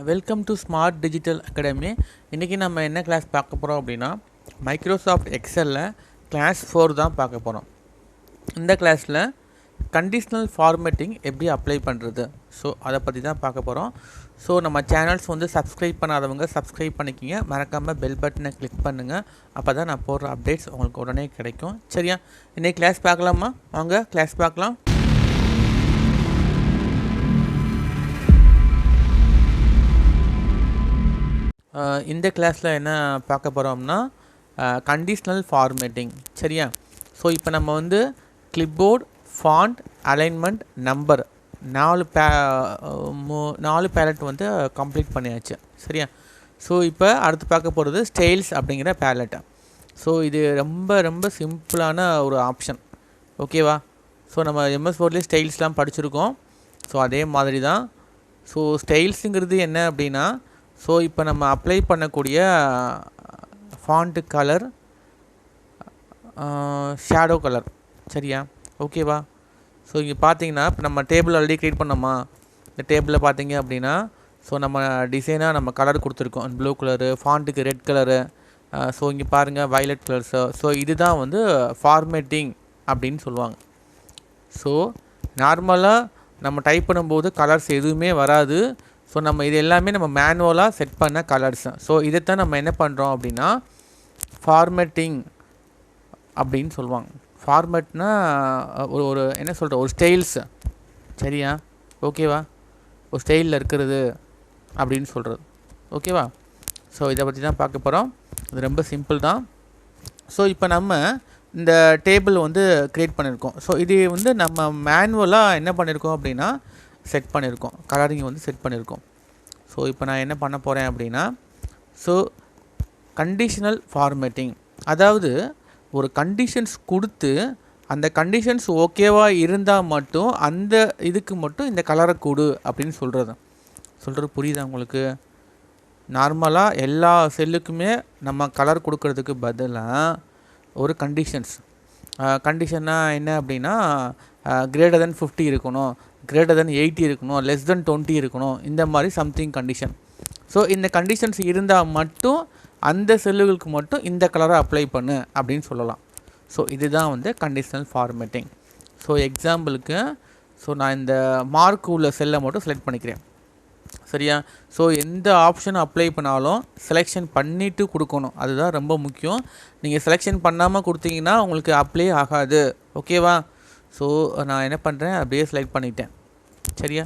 Welcome to smart digital academy. இன்றைக்கி நம்ம என்ன கிளாஸ் பார்க்க போகிறோம் அப்படின்னா, மைக்ரோசாஃப்ட் எக்ஸலில் கிளாஸ் 4 தான் பார்க்க போகிறோம். இந்த கிளாஸில் கண்டிஷ்னல் ஃபார்மேட்டிங் எப்படி அப்ளை பண்ணுறது, ஸோ அதை பற்றி தான் பார்க்க போகிறோம். ஸோ நம்ம சேனல்ஸ் வந்து சப்ஸ்கிரைப் பண்ணாதவங்க சப்ஸ்கிரைப் பண்ணிக்கிங்க, மறக்காமல் பெல் பட்டனை கிளிக் பண்ணுங்கள். அப்போ தான் நான் போடுற அப்டேட்ஸ் உங்களுக்கு உடனே கிடைக்கும். சரியா, இன்றைக்கி கிளாஸ் பார்க்கலாமா? வாங்க கிளாஸ் பார்க்கலாம். இந்த கிளாஸில் என்ன பார்க்க போகிறோம்னா, கண்டிஷ்னல் ஃபார்மேட்டிங். சரியா, ஸோ இப்போ நம்ம வந்து clipboard, font, alignment, number 4 palette வந்து கம்ப்ளீட் பண்ணியாச்சு. சரியா, ஸோ இப்போ அடுத்து பார்க்க போகிறது ஸ்டைல்ஸ் அப்படிங்கிற பேலட்டை. ஸோ இது ரொம்ப ரொம்ப சிம்பிளான ஒரு ஆப்ஷன். ஓகேவா? ஸோ நம்ம எம்எஸ் வேர்ட்லேயே ஸ்டைல்ஸ்லாம் படிச்சிருக்கோம். ஸோ அதே மாதிரி தான். ஸோ ஸ்டைல்ஸுங்கிறது என்ன அப்படின்னா, ஸோ இப்போ நம்ம அப்ளை பண்ணக்கூடிய ஃபாண்ட்டு கலர், ஷேடோ கலர். சரியா, ஓகேவா? ஸோ இங்கே பார்த்தீங்கன்னா, இப்போ நம்ம டேபிள் ஆல்ரெடி க்ரியேட் பண்ணோமா, இந்த டேபிளில் பார்த்தீங்க அப்படின்னா, ஸோ நம்ம டிசைனாக நம்ம கலர் கொடுத்துருக்கோம். ப்ளூ கலரு, ஃபாண்ட்டுக்கு ரெட் கலரு, ஸோ இங்கே பாருங்கள் வயலட் கலர்ஸு. ஸோ இதுதான் வந்து ஃபார்மேட்டிங் அப்படின்னு சொல்லுவாங்க. ஸோ நார்மலாக நம்ம டைப் பண்ணும்போது கலர்ஸ் எதுவுமே வராது. ஸோ நம்ம இது எல்லாமே நம்ம மேனுவலாக செட் பண்ண கலர்ஸ். ஸோ இதைத்தான் நம்ம என்ன பண்ணுறோம் அப்படின்னா ஃபார்மேட்டிங் அப்படின்னு சொல்லுவாங்க. ஃபார்மேட்னா ஒரு என்ன சொல்கிற ஒரு ஸ்டைல்ஸு. சரியா, ஓகேவா? ஒரு ஸ்டைலில் இருக்கிறது அப்படின்னு சொல்கிறது. ஓகேவா? ஸோ இதை பற்றி தான் பார்க்க போகிறோம். இது ரொம்ப சிம்பிள் தான். ஸோ இப்போ நம்ம இந்த டேபிள் வந்து க்ரியேட் பண்ணியிருக்கோம். ஸோ இது வந்து நம்ம மேனுவலாக என்ன பண்ணியிருக்கோம் அப்படின்னா செட் பண்ணியிருக்கோம், கலரிங் வந்து செட் பண்ணியிருக்கோம். ஸோ இப்போ நான் என்ன பண்ண போகிறேன் அப்படின்னா, ஸோ கண்டிஷனல் ஃபார்மேட்டிங், அதாவது ஒரு கண்டிஷன்ஸ் கொடுத்து அந்த கண்டிஷன்ஸ் ஓகேவாக இருந்தால் மட்டும் அந்த இதுக்கு மட்டும் இந்த கலரை கொடு அப்படின்னு சொல்கிறது புரியுதா உங்களுக்கு? நார்மலாக எல்லா செல்லுக்குமே நம்ம கலர் கொடுக்கறதுக்கு பதிலாக ஒரு கண்டிஷன்னா என்ன அப்படின்னா, கிரேட்டர் தென் 50 இருக்கணும், கிரேட்டர் தென் 80 இருக்கணும், லெஸ் தென் 20 இருக்கணும், இந்த மாதிரி சம்திங் கண்டிஷன். ஸோ இந்த கண்டிஷன்ஸ் இருந்தால் மட்டும் அந்த செல்லுகளுக்கு மட்டும் இந்த கலரை அப்ளை பண்ணு அப்படின்னு சொல்லலாம். ஸோ இதுதான் வந்து கண்டிஷனல் ஃபார்மேட்டிங். ஸோ எக்ஸாம்பிளுக்கு, ஸோ நான் இந்த மார்க் உள்ள செல்லை மட்டும் செலக்ட் பண்ணிக்கிறேன். சரியா, ஸோ எந்த ஆப்ஷன் அப்ளை பண்ணாலும் செலெக்ஷன் பண்ணிவிட்டு கொடுக்கணும், அதுதான் ரொம்ப முக்கியம். நீங்கள் செலெக்ஷன் பண்ணாமல் கொடுத்தீங்கன்னா உங்களுக்கு அப்ளை ஆகாது. ஓகேவா? ஸோ நான் என்ன பண்ணுறேன், அப்படியே செலக்ட் பண்ணிட்டேன். சரியா,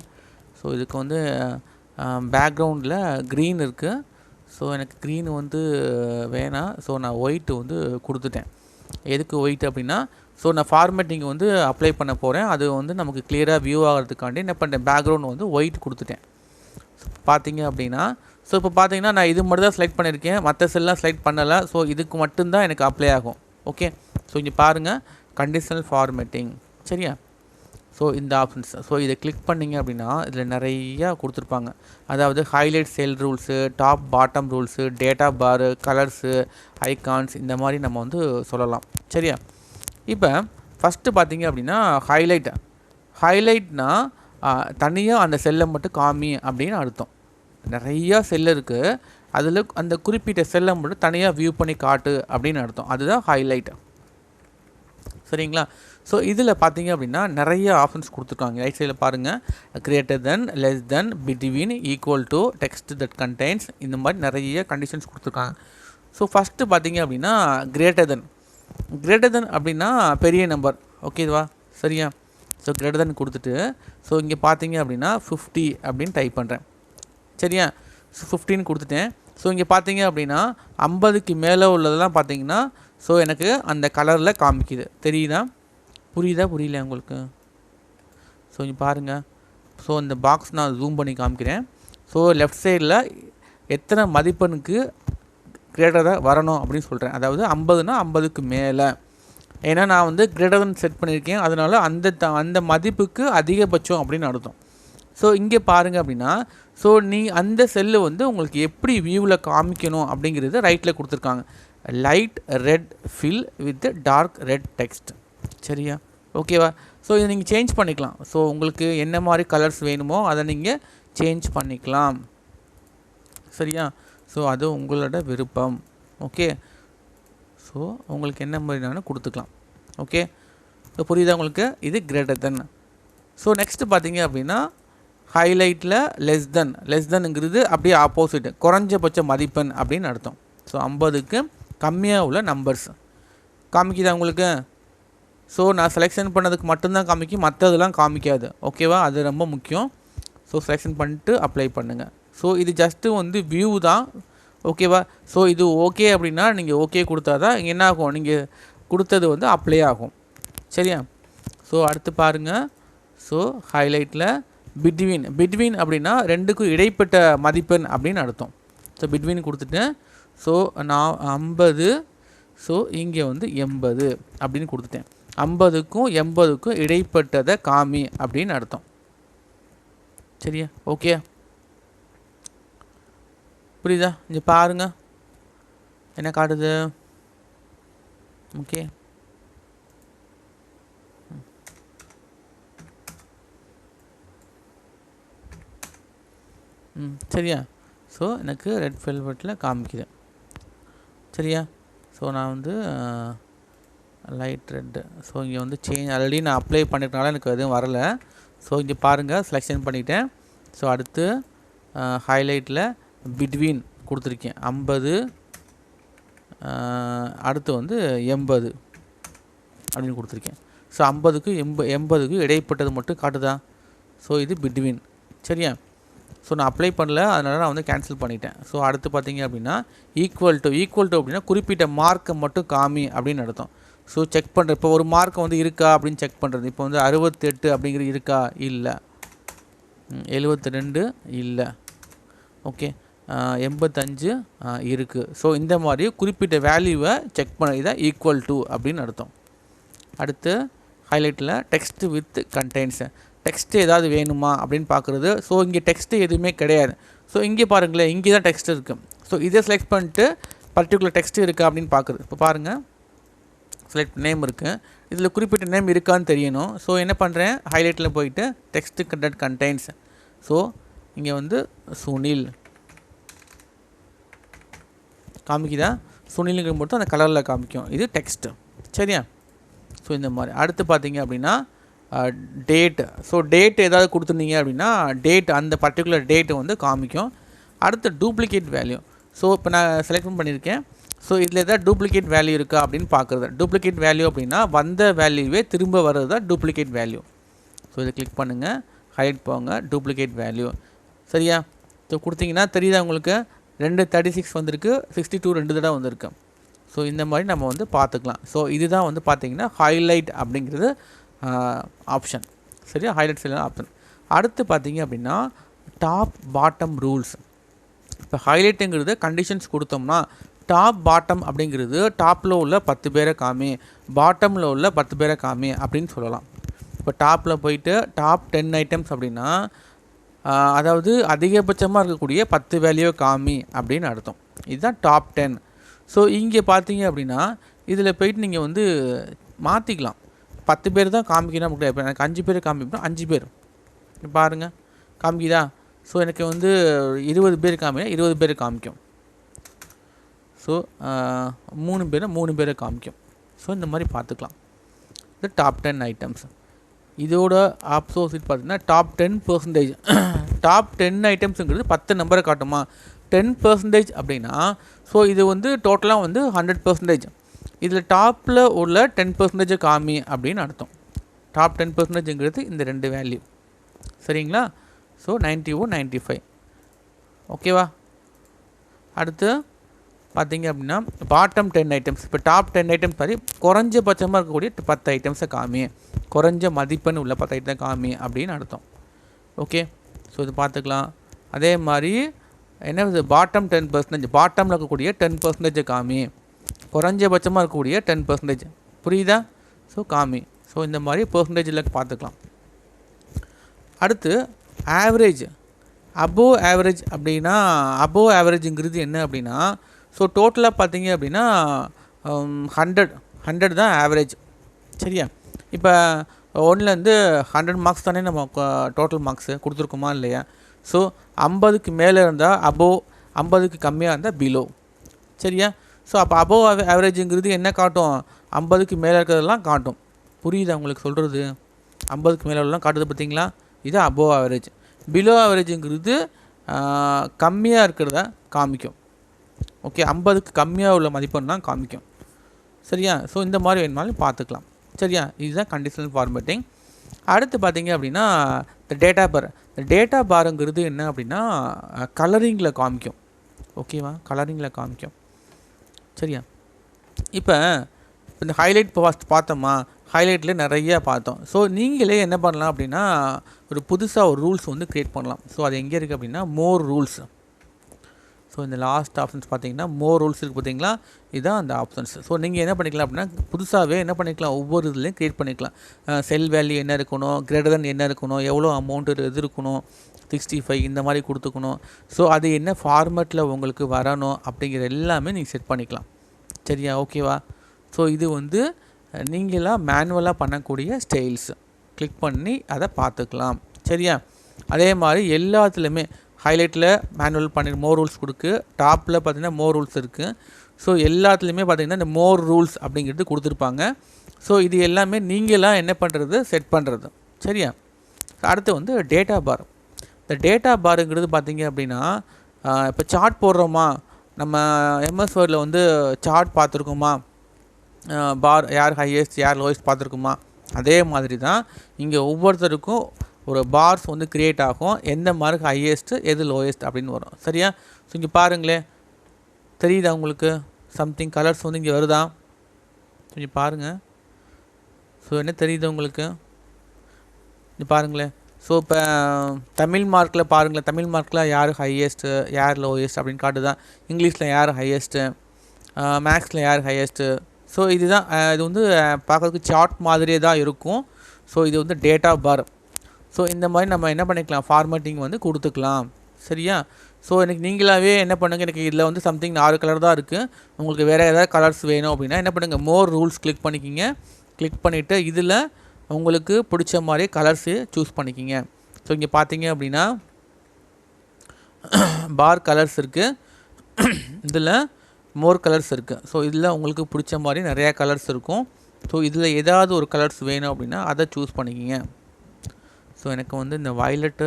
ஸோ இதுக்கு வந்து பேக்ரவுண்டில் க்ரீன் இருக்குது. ஸோ எனக்கு க்ரீன் வந்து வேணாம். ஸோ நான் ஒயிட்டு வந்து கொடுத்துட்டேன். எதுக்கு ஒயிட் அப்படின்னா, ஸோ நான் ஃபார்மேட்டிங் வந்து அப்ளை பண்ண போகிறேன். அது வந்து நமக்கு கிளியராக வியூ ஆகிறதுக்காண்டி என்ன பண்ணுறேன், பேக்ரவுண்ட் வந்து ஒயிட் கொடுத்துட்டேன். பார்த்தீங்க அப்படின்னா, ஸோ இப்போ பார்த்தீங்கன்னா நான் இது மட்டும் தான் செலக்ட் பண்ணியிருக்கேன், மற்ற செல்லாம் செலக்ட் பண்ணலை. ஸோ இதுக்கு மட்டும்தான் எனக்கு அப்ளை ஆகும். ஓகே, ஸோ இங்கே பாருங்கள் கண்டிஷனல் ஃபார்மேட்டிங். சரியா, ஸோ இந்த ஆப்ஷன்ஸ், ஸோ இதை கிளிக் பண்ணிங்க அப்படின்னா இதில் நிறையா கொடுத்துருப்பாங்க. அதாவது highlight cell rules, top bottom rules, data bar, colours, icons, இந்த மாதிரி நம்ம வந்து சொல்லலாம். சரியா, இப்போ ஃபஸ்ட்டு பார்த்தீங்க அப்படின்னா ஹைலைட்னா தனியாக அந்த செல்லை மட்டும் காமி அப்படின்னு அர்த்தம். நிறையா செல் இருக்குது, அதில் அந்த குறிப்பிட்ட செல்லை மட்டும் தனியாக வியூ பண்ணி காட்டு அப்படின்னு அர்த்தம். அதுதான் ஹைலைட். சரிங்களா? ஸோ இதில் பார்த்தீங்க அப்படின்னா நிறைய ஆப்ஷன்ஸ் கொடுத்துருக்காங்க. ரைட் சைடில் பாருங்கள், greater than, less than, between, equal to, text that contains, இந்த மாதிரி நிறைய கண்டிஷன்ஸ் கொடுத்துருக்காங்க. ஸோ ஃபஸ்ட்டு பார்த்தீங்க அப்படின்னா கிரேட்டர் தென் அப்படின்னா பெரிய நம்பர். ஓகேவா? சரியா, ஸோ கிரேட்டர் தென் கொடுத்துட்டு, ஸோ இங்கே பார்த்தீங்க அப்படின்னா 50 அப்படின்னு டைப் பண்ணுறேன். சரியா, ஸோ 15 கொடுத்துட்டேன். ஸோ இங்கே பார்த்தீங்க அப்படின்னா 50க்கு மேலே உள்ளதெல்லாம் பார்த்தீங்கன்னா ஸோ எனக்கு அந்த கலரில் காமிக்குது. புரியல உங்களுக்கு? ஸோ இங்கே பாருங்கள், ஸோ இந்த பாக்ஸ் நான் ஜூம் பண்ணி காமிக்கிறேன். ஸோ லெஃப்ட் சைடில் எத்தனை மதிப்பெண்ணுக்கு கிரேட்டராக வரணும் அப்படின்னு சொல்கிறேன். அதாவது 50னா 50க்கு மேலே. ஏன்னா நான் வந்து கிரேட்டர் தென் செட் பண்ணியிருக்கேன், அதனால் அந்த மதிப்புக்கு அதிகபட்சம் அப்படின்னு அர்த்தம். ஸோ இங்கே பாருங்கள் அப்படின்னா, ஸோ அந்த செல்லு வந்து உங்களுக்கு எப்படி வியூவில் காமிக்கணும் அப்படிங்கிறது ரைட்டில் கொடுத்துருக்காங்க. Light red fill with dark red text. சரியா, ஓகேவா? ஸோ இதை நீங்கள் சேஞ்ச் பண்ணிக்கலாம். ஸோ உங்களுக்கு என்ன மாதிரி கலர்ஸ் வேணுமோ அதை நீங்கள் சேஞ்ச் பண்ணிக்கலாம். சரியா? ஸோ அது உங்களோட விருப்பம். ஓகே. ஸோ உங்களுக்கு என்ன மாதிரினாலும் கொடுத்துக்கலாம். ஓகே. ஸோ புரியுதா உங்களுக்கு? இது கிரேட்டர் தென். ஸோ நெக்ஸ்ட்டு பார்த்தீங்க அப்படின்னா ஹைலைட்டில் லெஸ் தென்ங்கிறது அப்படியே ஆப்போசிட், குறைஞ்சபட்ச மதிப்பெண் அப்படின்னு அர்த்தம். ஸோ 50க்கு கம்மியாக உள்ள நம்பர்ஸ் காமிக்குதா உங்களுக்கு? ஸோ நான் செலெக்ஷன் பண்ணதுக்கு மட்டும்தான் காமிக்கும், மற்றதெல்லாம் காமிக்காது. ஓகேவா? அது ரொம்ப முக்கியம். ஸோ செலெக்ஷன் பண்ணிட்டு அப்ளை பண்ணுங்கள். ஸோ இது ஜஸ்ட்டு வந்து வியூ தான். ஓகேவா? ஸோ இது ஓகே அப்படின்னா நீங்கள் ஓகே கொடுத்தா தான் என்ன ஆகும், நீங்கள் கொடுத்தது வந்து அப்ளை ஆகும். சரியா? ஸோ அடுத்து பாருங்கள். ஸோ ஹைலைட்டில் பிட்வீன் அப்படின்னா ரெண்டுக்கும் இடைப்பட்ட மதிப்பெண் அப்படின்னு அர்த்தம். ஸோ பிட்வீன் கொடுத்துட்டேன். ஸோ நான் 50, ஸோ இங்கே வந்து 80 அப்படின்னு கொடுத்துட்டேன். 50க்கும் 80க்கும் இடைப்பட்டதை காமி அப்படின்னு அர்த்தம். சரியா? ஓகே, புரியுதா? இங்கே பாருங்கள் என்ன காட்டுது. ஓகே, சரியா? ஸோ எனக்கு ரெட் வெல்வெட்டில் காமிக்குது. சரியா? ஸோ நான் வந்து லைட் ரெட்டு. ஸோ இங்கே வந்து சேஞ்ச் ஆல்ரெடி நான் அப்ளை பண்ணிட்டனால எனக்கு எதுவும் வரலை. ஸோ இங்கே பாருங்கள், செலெக்ஷன் பண்ணிட்டேன். ஸோ அடுத்து ஹைலைட்டில் பிட்வீன் கொடுத்துருக்கேன் 50, அடுத்து வந்து 80 அப்படின்னு கொடுத்துருக்கேன். ஸோ 50க்கு 80க்கு இடைப்பட்டது மட்டும் காட்டுதா? ஸோ இது பிட்வீன். சரியா? ஸோ நான் அப்ளை பண்ணல, அதனால் நான் வந்து கேன்சல் பண்ணிட்டேன். ஸோ அடுத்து பார்த்தீங்க அப்படின்னா ஈக்குவல் டு அப்படின்னா குறிப்பிட்ட மார்க்கை மட்டும் காமி அப்படின்னு அர்த்தம். ஸோ செக் பண்ணுறேன். இப்போ ஒரு மார்க்கை வந்து இருக்கா அப்படின்னு செக் பண்ணுறது. இப்போ வந்து 68 அப்படிங்கிறது இருக்கா? இல்லை. 72 இல்லை. ஓகே, 85 இருக்குது. ஸோ இந்த மாதிரி குறிப்பிட்ட வேல்யூவை செக் பண்ண இதான் ஈக்குவல் டு அப்படின்னு அர்த்தம். அடுத்து ஹைலைட்டில் டெக்ஸ்ட் வித் கண்டெய்ன்ஸ். டெக்ஸ்ட்டு ஏதாவது வேணுமா அப்படின்னு பார்க்குறது. ஸோ இங்கே டெக்ஸ்ட்டு எதுவுமே கிடையாது. ஸோ இங்கே பாருங்களேன், இங்கே தான் டெக்ஸ்ட் இருக்குது. ஸோ இதை செலக்ட் பண்ணிட்டு பர்டிகுலர் டெக்ஸ்ட் இருக்கா அப்படின்னு பார்க்குறது. இப்போ பாருங்கள், செலக்ட் நேம் இருக்குது. இதில் குறிப்பிட்ட நேம் இருக்கான்னு தெரியணும். ஸோ என்ன பண்ணுறேன், ஹைலைட்டில் போயிட்டு டெக்ஸ்ட்டு கண்டெய்ன்ஸ். ஸோ இங்கே வந்து சுனில் காமிக்குதா? சுனிலுங்கிற மட்டும் அந்த கலரில் காமிக்கும். இது டெக்ஸ்ட்டு. சரியா? ஸோ இந்த மாதிரி. அடுத்து பார்த்தீங்க அப்படின்னா டேட்டு. ஸோ டேட் ஏதாவது கொடுத்துருந்தீங்க அப்படின்னா டேட், அந்த பர்டிகுலர் டேட்டு வந்து காமிக்கும். அடுத்து டூப்ளிகேட் வேல்யூ. ஸோ இப்போ நான் செலக்ட் பண்ணியிருக்கேன். ஸோ இதில் எதாவது டூப்ளிகேட் வேல்யூ இருக்கா அப்படின்னு பார்க்குறது. டூப்ளிகேட் வேல்யூ அப்படின்னா வந்த வேல்யூவே திரும்ப வர்றது தான் டூப்ளிகேட் வேல்யூ. ஸோ இதை கிளிக் பண்ணுங்கள், ஹைலைட் போங்க, டூப்ளிகேட் வேல்யூ. சரியா? ஸோ கொடுத்தீங்கன்னா தெரியுதா உங்களுக்கு? 36 வந்திருக்கு, 62 2 தடவை வந்திருக்கு. ஸோ இந்த மாதிரி நம்ம வந்து பார்த்துக்கலாம். ஸோ இதுதான் வந்து பார்த்திங்கன்னா ஹைலைட் அப்படிங்கிறது ஆப்ஷன். சரியா? ஹைலைட் செய்யலாம் ஆப்ஷன். அடுத்து பார்த்தீங்க அப்படின்னா டாப் பாட்டம் ரூல்ஸ். இப்போ ஹைலைட்டுங்கிறது கண்டிஷன்ஸ் கொடுத்தோம்னா டாப் பாட்டம் அப்படிங்கிறது டாப்பில் உள்ள 10 பேரை காமி, பாட்டமில் உள்ள 10 பேரை காமி அப்படின்னு சொல்லலாம். இப்போ டாப்பில் போயிட்டு டாப் 10 ஐட்டம்ஸ் அப்படின்னா அதாவது அதிகபட்சமாக இருக்கக்கூடிய 10 வேல்யூ காமி அப்படின்னு அர்த்தம். இதுதான் டாப் 10. ஸோ இங்கே பார்த்தீங்க அப்படின்னா இதில் போயிட்டு நீங்கள் வந்து மாற்றிக்கலாம். 10 பேர் தான் காமிக்கணும் முடியாது. இப்போ எனக்கு 5 பேர் காமிக்கணும், 5 பேர் பாருங்கள் காமிக்குதா? ஸோ எனக்கு வந்து 20 பேர் காமினா 20 பேர் காமிக்கும். ஸோ 3 பேரை காமிக்கும். ஸோ இந்த மாதிரி பார்த்துக்கலாம். இது டாப் 10 ஐட்டம்ஸ். இதோட ஆப்போசிட் பார்த்தீங்கன்னா டாப் 10%. டாப் 10 ஐட்டம்ஸுங்கிறது 10 நம்பரை காட்டுமா? 10% அப்படின்னா ஸோ இது வந்து டோட்டலாக வந்து 100%. இதில் டாப்பில் உள்ள 10% காமி அப்படின்னு அர்த்தம். டாப் 10%ங்கிறது இந்த 2 வேல்யூ. சரிங்களா? ஸோ 91 95. ஓகேவா? அடுத்து பார்த்தீங்க அப்படின்னா பாட்டம் 10 ஐட்டம்ஸ். இப்போ டாப் 10 ஐட்டம்ஸ் மாதிரி குறைஞ்சபட்சமாக இருக்கக்கூடிய 10 ஐட்டம்ஸை காமி, குறைஞ்ச மதிப்பெண் உள்ள 10 ஐட்டம் காமி அப்படின்னு அர்த்தம். ஓகே, ஸோ இது பார்த்துக்கலாம். அதே மாதிரி என்ன பாட்டம் 10%, பாட்டமில் இருக்கக்கூடிய 10% காமி, குறைஞ்சபட்சமாக இருக்கக்கூடிய 10%. புரியுதா? ஸோ காமி. ஸோ இந்த மாதிரி பர்சன்டேஜில் பார்த்துக்கலாம். அடுத்து ஆவரேஜ், அபோவ் ஆவரேஜ் அப்படின்னா அபோவ் ஆவரேஜுங்கிறது என்ன அப்படின்னா ஸோ டோட்டலாக பார்த்தீங்க அப்படின்னா 100 தான் ஆவரேஜ். சரியா? இப்போ 1லேருந்து 100 மார்க்ஸ் தானே நம்ம டோட்டல் மார்க்ஸு கொடுத்துருக்கோமா இல்லையா? ஸோ 50க்கு மேலே இருந்தால் அபோவ், 50க்கு கம்மியாக இருந்தால் பிலோ. சரியா? ஸோ அப்போ அபோவ் ஆவரேஜுங்கிறது என்ன காட்டும்? 50க்கு மேலே இருக்கிறதெல்லாம் காட்டும். புரியுதா உங்களுக்கு சொல்கிறது? 50க்கு மேலே உள்ளலாம் காட்டுது பார்த்தீங்களா? இது அபோவ் ஆவரேஜ். பிலோ ஆவரேஜுங்கிறது கம்மியாக இருக்கிறத காமிக்கும். ஓகே, 50க்கு கம்மியாக உள்ள மதிப்பெண் தான் காமிக்கும். சரியா? ஸோ இந்த மாதிரி வேணுமாலும் பார்த்துக்கலாம். சரியா? இதுதான் கண்டிஷனல் ஃபார்மேட்டிங். அடுத்து பார்த்தீங்க அப்படின்னா இந்த டேட்டா பார். இந்த டேட்டா பாருங்கிறது என்ன அப்படின்னா கலரிங்கில் காமிக்கும். ஓகேவா? கலரிங்கில் காமிக்கும். சரியா? இப்போ இந்த ஹைலைட் ஃபஸ்ட் பார்த்தோமா, ஹைலைட்டில் நிறையா பார்த்தோம். ஸோ நீங்களே என்ன பண்ணலாம் அப்படின்னா ஒரு புதுசாக ஒரு ரூல்ஸ் வந்து க்ரியேட் பண்ணலாம். ஸோ அது எங்கே இருக்குது அப்படின்னா மோர் ரூல்ஸ். ஸோ இந்த லாஸ்ட் ஆப்ஷன்ஸ் பார்த்தீங்கன்னா மோர் ரூல்ஸ் இருக்குது பார்த்தீங்களா, இதுதான் அந்த ஆப்ஷன்ஸ். ஸோ நீங்கள் என்ன பண்ணிக்கலாம் அப்படின்னா புதுசாகவே என்ன பண்ணிக்கலாம், ஒவ்வொரு இதுலேயும் க்ரியேட் பண்ணிக்கலாம். செல் வேல்யூ என்ன இருக்கணும், கிரேட்டர் தென் என்ன இருக்கணும், எவ்வளோ அமௌண்ட்டு எது இருக்கணும், 65 இந்த மாதிரி கொடுத்துக்கணும். ஸோ அது என்ன ஃபார்மேட்டில் உங்களுக்கு வரணும் அப்படிங்கிற எல்லாமே நீங்கள் செட் பண்ணிக்கலாம். சரியா? ஓகேவா? ஸோ இது வந்து நீங்களாக மேனுவலாக பண்ணக்கூடிய ஸ்டைல்ஸ். கிளிக் பண்ணி அதை பார்த்துக்கலாம். சரியா? அதே மாதிரி எல்லாத்துலேயுமே ஹைலைட்டில் மேனுவல் பண்ணி மோர் ரூல்ஸ் கொடுக்கு, டாப்பில் பார்த்தீங்கன்னா மோர் ரூல்ஸ் இருக்குது. ஸோ எல்லாத்துலேயுமே பார்த்தீங்கன்னா இந்த மோர் ரூல்ஸ் அப்படிங்கிறது கொடுத்துருப்பாங்க. ஸோ இது எல்லாமே நீங்களாக என்ன பண்ணுறது, செட் பண்ணுறது. சரியா? அடுத்து வந்து டேட்டா பார். இந்த டேட்டா பாருங்கிறது பார்த்தீங்க அப்படின்னா இப்போ சார்ட் போடுறோமா, நம்ம எம்எஸ் வேர்டில் வந்து சார்ட் பார்த்துருக்கோமா, பார் யார் ஹையஸ்ட் யார் லோயஸ்ட் பார்த்துருக்குமா, அதே மாதிரி தான் இங்கே ஒவ்வொருத்தருக்கும் ஒரு பார்ஸ் வந்து க்ரியேட் ஆகும். எந்த மார்க் ஹையஸ்ட்டு எது லோயஸ்ட் அப்படின்னு வரும். சரியா? ஸோ இங்கே பாருங்களேன், தெரியுதா உங்களுக்கு? சம்திங் கலர்ஸ் வந்து இங்கே வருதா? கொஞ்சம் பாருங்கள். ஸோ என்ன தெரியுது உங்களுக்கு? இங்கே பாருங்களேன். ஸோ இப்போ தமிழ் மார்க்கில் பாருங்களேன், தமிழ் மார்க்கில் யார் ஹையஸ்ட்டு யார் லோயஸ்ட் அப்படின்னு காட்டுதா. இங்கிலீஷில் யார் ஹையஸ்ட்டு, மேக்ஸில் யார் ஹையஸ்ட்டு. ஸோ இதுதான் இது வந்து பார்க்குறதுக்கு சார்ட் மாதிரியே தான் இருக்கும். ஸோ இது வந்து டேட்டா பார். ஸோ இந்த மாதிரி நம்ம என்ன பண்ணிக்கலாம், ஃபார்மேட்டிங் வந்து கொடுத்துக்கலாம். சரியா? ஸோ எனக்கு நீங்களாகவே என்ன பண்ணுங்கள், எனக்கு இதில் வந்து சம்திங் 6 கலர் தான் இருக்குது, உங்களுக்கு வேறு ஏதாவது கலர்ஸ் வேணும் அப்படின்னா என்ன பண்ணுங்கள், மோர் ரூல்ஸ் கிளிக் பண்ணிக்கிங்க. கிளிக் பண்ணிவிட்டு இதில் உங்களுக்கு பிடிச்ச மாதிரி கலர்ஸு சூஸ் பண்ணிக்கிங்க. ஸோ இங்கே பார்த்தீங்க அப்படின்னா பார் கலர்ஸ் இருக்குது, இதில் மோர் கலர்ஸ் இருக்குது. ஸோ இதில் உங்களுக்கு பிடிச்ச மாதிரி நிறையா கலர்ஸ் இருக்கும். ஸோ இதில் ஏதாவது ஒரு கலர்ஸ் வேணும் அப்படின்னா அதை சூஸ் பண்ணிக்கிங்க. ஸோ எனக்கு வந்து இந்த வயலட்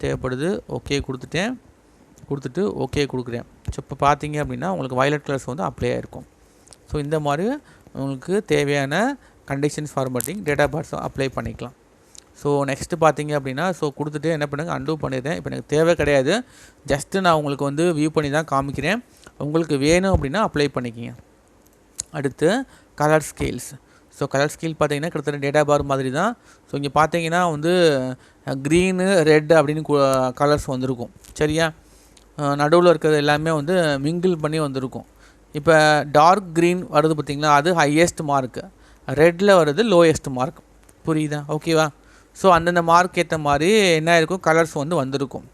தேவைப்படுது. ஓகே கொடுத்துட்டு ஓகே கொடுக்குறேன். ஸோ இப்போ பார்த்தீங்க அப்படின்னா உங்களுக்கு வயலட் கலர்ஸ் வந்து அப்ளை ஆகிருக்கும். ஸோ இந்த மாதிரி உங்களுக்கு தேவையான conditions formatting data bars apply பண்ணிக்கலாம். ஸோ நெக்ஸ்ட்டு பார்த்தீங்க அப்படின்னா ஸோ கொடுத்துட்டு என்ன பண்ணுங்கள், அன்டூ பண்ணிடுறேன். இப்போ எனக்கு தேவை கிடையாது, ஜஸ்ட்டு நான் உங்களுக்கு வந்து வியூ பண்ணி தான் காமிக்கிறேன். உங்களுக்கு வேணும் அப்படின்னா அப்ளை பண்ணிக்கிங்க. அடுத்து colour scales. So colour scale பார்த்தீங்கன்னா கிட்டத்தட்ட டேட்டா பார் மாதிரி தான். ஸோ இங்கே பார்த்தீங்கன்னா வந்து க்ரீனு ரெட் அப்படின்னு கலர்ஸ் வந்திருக்கும். சரியா? நடுவில் இருக்கிறது எல்லாமே வந்து மிங்கிள் பண்ணி வந்திருக்கும். இப்போ டார்க் க்ரீன் வருது பார்த்திங்களா, அது ஹையஸ்ட் மார்க்கு, ரெட்டில் வருது லோயஸ்ட் மார்க். புரியுதா? ஓகேவா? ஸோ அந்தந்த மார்க் ஏற்ற மாதிரி என்ன இருக்கும், கலர்ஸ் வந்து வந்திருக்கும்.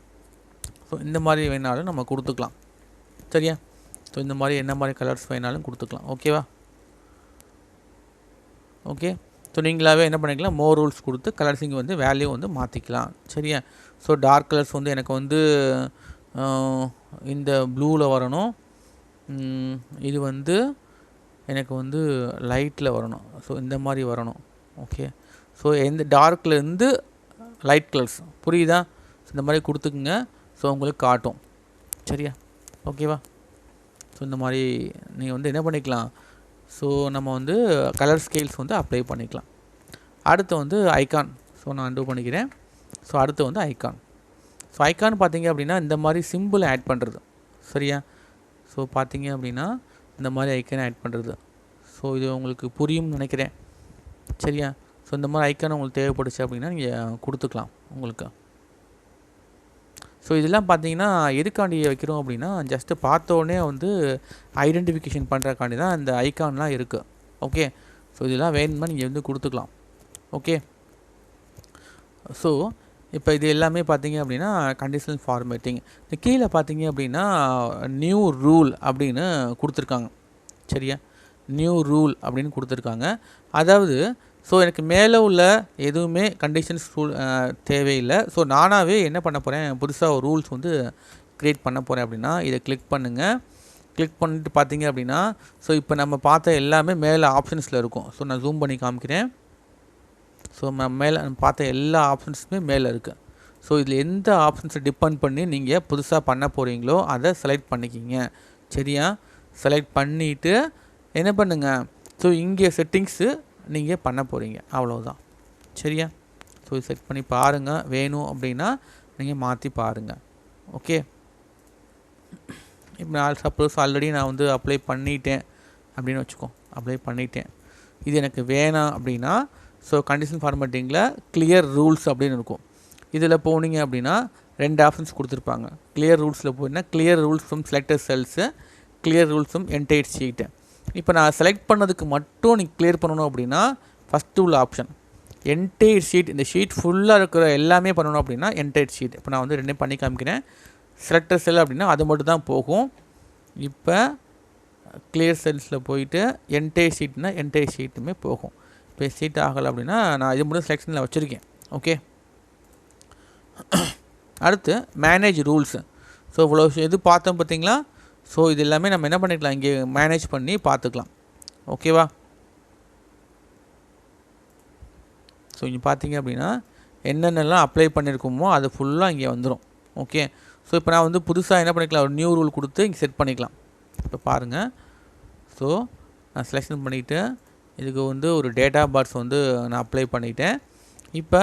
ஸோ இந்த மாதிரி வேணாலும் நம்ம கொடுத்துக்கலாம். சரியா? ஸோ இந்த மாதிரி என்ன மாதிரி கலர்ஸ் வேணாலும் கொடுத்துக்கலாம். ஓகேவா? ஓகே. ஸோ நீங்களாகவே என்ன பண்ணிக்கலாம், மோர் ரூல்ஸ் கொடுத்து கலர்ஸிங் வந்து வேல்யூ வந்து மாற்றிக்கலாம். சரியா? ஸோ டார்க் கலர்ஸ் வந்து எனக்கு வந்து இந்த ப்ளூவில் வரணும், இது வந்து எனக்கு வந்து லைட்டில் வரணும். ஸோ இந்த மாதிரி வரணும். ஓகே. ஸோ எந்த டார்க்லேருந்து லைட் கலர்ஸ், புரியுதா? இந்த மாதிரி கொடுத்துக்குங்க. ஸோ உங்களுக்கு காட்டும். சரியா? ஓகேவா? ஸோ இந்த மாதிரி நீங்கள் வந்து என்ன பண்ணிக்கலாம், ஸோ நம்ம வந்து கலர் ஸ்கேல்ஸ் வந்து அப்ளை பண்ணிக்கலாம். அடுத்து வந்து ஐகான். ஸோ நான் அன்டூ பண்ணிக்கிறேன். ஸோ அடுத்து வந்து ஐகான். ஸோ ஐகான் பார்த்தீங்க அப்படின்னா இந்த மாதிரி சிம்பிள் ஆட் பண்ணுறது. சரியா? ஸோ பார்த்தீங்க அப்படின்னா இந்த மாதிரி ஐக்கானை ஆட் பண்ணுறது. ஸோ இது உங்களுக்கு புரியும்னு நினைக்கிறேன். சரியா? ஸோ இந்த மாதிரி ஐக்கான் உங்களுக்கு தேவைப்படுச்சு அப்படின்னா நீங்கள் கொடுத்துக்கலாம் உங்களுக்கு. ஸோ இதெல்லாம் பார்த்தீங்கன்னா எதுக்காண்டி வைக்கிறோம் அப்படின்னா ஜஸ்ட்டு பார்த்தோன்னே வந்து ஐடென்டிஃபிகேஷன் பண்ணுறக்காண்டி தான் இந்த ஐக்கான்லாம் இருக்குது. ஓகே. ஸோ இதெல்லாம் வேணுமா நீங்கள் வந்து கொடுத்துக்கலாம். ஓகே. ஸோ இப்போ இது எல்லாமே பார்த்தீங்க அப்படின்னா கண்டிஷனல் ஃபார்மேட்டிங். இந்த கீழே பார்த்தீங்க அப்படின்னா நியூ ரூல் அப்படின்னு கொடுத்துருக்காங்க. சரியா? நியூ ரூல் அப்படின்னு கொடுத்துருக்காங்க. அதாவது ஸோ எனக்கு மேலே உள்ள எதுவுமே கண்டிஷன்ஸ் ரூல் தேவையில்லை. ஸோ நானாகவே என்ன பண்ண போகிறேன், புதுசாக ஒரு ரூல்ஸ் வந்து க்ரியேட் பண்ண போகிறேன் அப்படின்னா இதை கிளிக் பண்ணுங்கள். கிளிக் பண்ணிட்டு பார்த்தீங்க அப்படின்னா ஸோ இப்போ நம்ம பார்த்த எல்லாமே மேலே ஆப்ஷன்ஸில் இருக்கும். ஸோ நான் ஜூம் பண்ணி காமிக்கிறேன். ஸோ மேலே நம்ம பார்த்த எல்லா ஆப்ஷன்ஸுமே மேலே இருக்குது. ஸோ இதில் எந்த ஆப்ஷன்ஸை டிபெண்ட் பண்ணி நீங்கள் புதுசாக பண்ண போகிறீங்களோ அதை செலக்ட் பண்ணிக்கிங்க. சரியா? செலக்ட் பண்ணிவிட்டு என்ன பண்ணுங்கள், ஸோ இங்கே செட்டிங்ஸு நீங்கள் பண்ண போகிறீங்க, அவ்வளோதான். சரியா? ஸோ செட் பண்ணி பாருங்கள். வேணும் அப்படின்னா நீங்கள் மாற்றி பாருங்கள். ஓகே. இப்போ நான் சப்போஸ் ஆல்ரெடி நான் வந்து அப்ளை பண்ணிட்டேன் அப்படின்னு வச்சுக்கோ. அப்ளை பண்ணிட்டேன், இது எனக்கு வேணாம் அப்படின்னா ஸோ கண்டிஷன் ஃபார்மேட்டிங்கில் கிளியர் ரூல்ஸ் அப்படின்னு இருக்கும். இதில் போனீங்க அப்படின்னா 2 ஆப்ஷன்ஸ் கொடுத்துருப்பாங்க. கிளியர் ரூல்ஸில் போயின்னா clear rules from selected cells, clear rules from entire sheet. இப்போ நான் செலக்ட் பண்ணதுக்கு மட்டும் நீங்கள் கிளியர் பண்ணணும் அப்படின்னா ஃபஸ்ட்டு உள்ள ஆப்ஷன் என்டையர் ஷீட். இந்த ஷீட் ஃபுல்லாக இருக்கிற எல்லாமே பண்ணணும் அப்படின்னா என்டையர் ஷீட். இப்போ நான் வந்து 2 பண்ணி காமிக்கிறேன். செலக்டட் செல் அப்படின்னா அது மட்டும் தான் போகும். இப்போ கிளியர் செல்ஸில் போயிட்டு என்டையர் ஷீட்னா என்டையர் ஷீட்டுமே போகும். இப்போ ஷீட் ஆகலை அப்படின்னா நான் இது மட்டும் செலெக்ஷனில் வச்சுருக்கேன். ஓகே. அடுத்து மேனேஜ் ரூல்ஸு. ஸோ இவ்வளோ இது பார்த்தோம் பார்த்தீங்களா? ஸோ இது எல்லாமே நம்ம என்ன பண்ணிக்கலாம், இங்கே மேனேஜ் பண்ணி பார்த்துக்கலாம். ஓகேவா? ஸோ இங்கே பார்த்தீங்க அப்படின்னா என்னென்னலாம் அப்ளை பண்ணியிருக்கோமோ அது ஃபுல்லாக இங்கே வந்துடும். ஓகே. ஸோ இப்போ நான் வந்து புதுசாக என்ன பண்ணிக்கலாம், ஒரு நியூ ரூல் கொடுத்து இங்கே செட் பண்ணிக்கலாம். இப்போ பாருங்கள். ஸோ நான் செலெக்ஷன் பண்ணிவிட்டு இதுக்கு வந்து ஒரு டேட்டா பார்ஸ் வந்து நான் அப்ளை பண்ணிவிட்டேன். இப்போ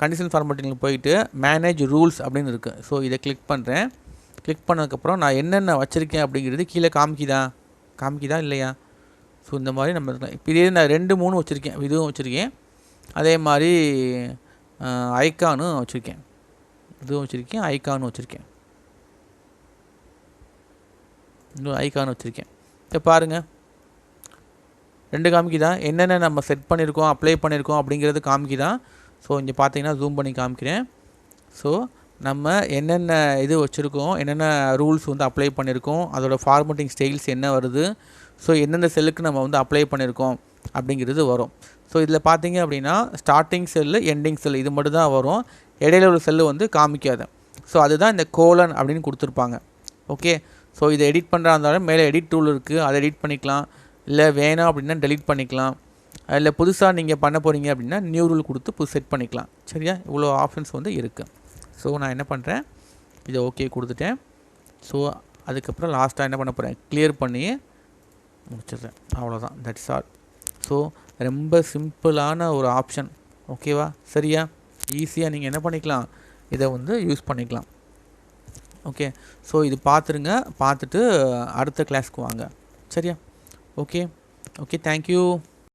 கண்டிஷன் ஃபார்மேட்டிங்கில் போயிட்டு மேனேஜ் ரூல்ஸ் அப்படின்னு இருக்குது. ஸோ இதை கிளிக் பண்ணுறேன். கிளிக் பண்ணதுக்கப்புறம் நான் என்னென்ன வச்சுருக்கேன் அப்படிங்கிறது கீழே காமிக்குதா இல்லையா? ஸோ இந்த மாதிரி நம்ம இருக்கலாம். இப்போ இதே நான் 2 3 வச்சுருக்கேன். இதுவும் வச்சுருக்கேன், அதே மாதிரி ஐக்கானும் வச்சுருக்கேன். இதுவும் வச்சுருக்கேன், ஐக்கானும் வச்சுருக்கேன், இன்னும் ஐக்கானும் வச்சுருக்கேன். இப்போ பாருங்கள் 2 காமிக்குதா? என்னென்ன நம்ம செட் பண்ணியிருக்கோம், அப்ளை பண்ணியிருக்கோம் அப்படிங்கிறது காமிக்குதா? ஸோ இங்கே பார்த்தீங்கன்னா ஜூம் பண்ணி காமிக்கிறேன். ஸோ நம்ம என்னென்ன இது வச்சுருக்கோம், என்னென்ன ரூல்ஸ் வந்து அப்ளை பண்ணியிருக்கோம், அதோட ஃபார்மேட்டிங் ஸ்டைல்ஸ் என்ன வருது, ஸோ எந்தெந்த செல்லுக்கு நம்ம வந்து அப்ளை பண்ணியிருக்கோம் அப்படிங்கிறது வரும். ஸோ இதில் பார்த்தீங்க அப்படின்னா ஸ்டார்டிங் செல்லு, எண்டிங் செல் இது மட்டும் தான் வரும். இடையில உள்ள செல்லு வந்து காமிக்காது. ஸோ அதுதான் இந்த கோலன் அப்படின்னு கொடுத்துருப்பாங்க. ஓகே. ஸோ இதை எடிட் பண்ணுறா இருந்தாலும் மேலே எடிட் டூல் இருக்குது, அதை எடிட் பண்ணிக்கலாம். இல்லை வேணாம் அப்படின்னா டெலிட் பண்ணிக்கலாம். இல்லை புதுசாக நீங்கள் பண்ண போகிறீங்க அப்படின்னா நியூ ரூல் கொடுத்து செட் பண்ணிக்கலாம். சரியா? இவ்வளோ ஆப்ஷன்ஸ் வந்து இருக்குது. ஸோ நான் என்ன பண்ணுறேன், இதை ஓகே கொடுத்துட்டேன். ஸோ அதுக்கப்புறம் லாஸ்ட்டாக என்ன பண்ண போகிறேன், கிளியர் பண்ணி முடிச்சிடுறேன். அவ்வளோதான், தட்ஸ் ஆல். ஸோ ரொம்ப சிம்பிளான ஒரு ஆப்ஷன். ஓகேவா? சரியா? ஈஸியாக நீங்கள் என்ன பண்ணிக்கலாம், இதை வந்து யூஸ் பண்ணிக்கலாம். ஓகே. ஸோ இது பார்த்துருங்க. பார்த்துட்டு அடுத்த கிளாஸ்க்கு வாங்க. சரியா? ஓகே. Okay, thank you.